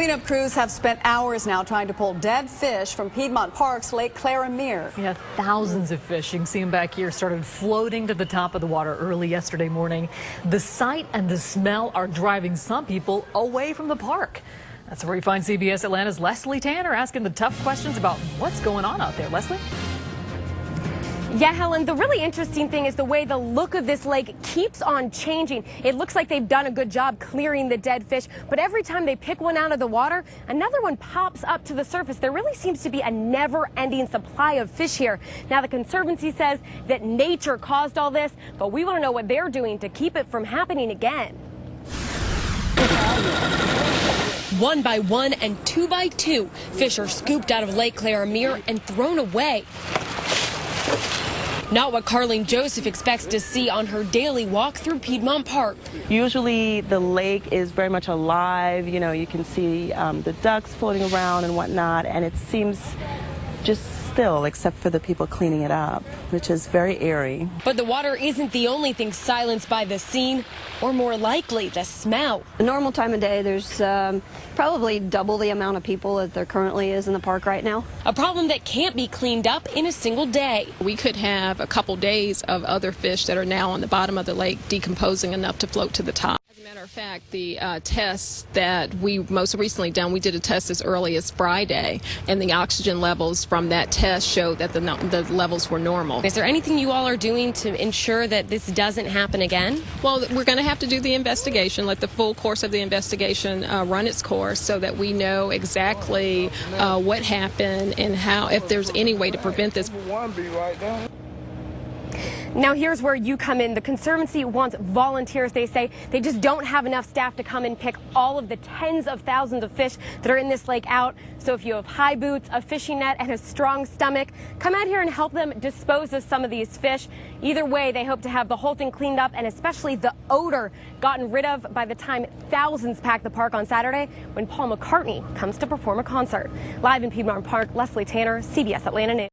Cleanup crews have spent hours now trying to pull dead fish from Piedmont Park's Lake Clara Meer. Yeah, thousands of fish, you can see them back here, started floating to the top of the water early yesterday morning. The sight and the smell are driving some people away from the park. That's where we find CBS Atlanta's Leslie Tanner asking the tough questions about what's going on out there. Leslie? Yeah, Helen, the really interesting thing is the way the look of this lake keeps on changing. It looks like they've done a good job clearing the dead fish, but every time they pick one out of the water, another one pops up to the surface. There really seems to be a never-ending supply of fish here. Now, the Conservancy says that nature caused all this, but we want to know what they're doing to keep it from happening again. One by one and two by two, fish are scooped out of Lake Clara Meer and thrown away. Not what Carlene Joseph expects to see on her daily walk through Piedmont Park. Usually the lake is very much alive. You know, you can see the ducks floating around and whatnot, and it seems just still, except for the people cleaning it up, which is very eerie. But the water isn't the only thing silenced by the scene, or more likely, the smell. A normal time of day, there's probably double the amount of people that there currently is in the park right now. A problem that can't be cleaned up in a single day. We could have a couple days of other fish that are now on the bottom of the lake decomposing enough to float to the top. As a matter of fact, the tests that we most recently done, we did a test as early as Friday, and the oxygen levels from that test showed that the levels were normal. Is there anything you all are doing to ensure that this doesn't happen again? Well, we're going to have to do the investigation, let the full course of the investigation run its course so that we know exactly what happened and how, if there's any way to prevent this. Now here's where you come in. The Conservancy wants volunteers. They say they just don't have enough staff to come and pick all of the tens of thousands of fish that are in this lake out. So if you have high boots, a fishing net, and a strong stomach, come out here and help them dispose of some of these fish. Either way, they hope to have the whole thing cleaned up and especially the odor gotten rid of by the time thousands pack the park on Saturday when Paul McCartney comes to perform a concert. Live in Piedmont Park, Leslie Tanner, CBS Atlanta News.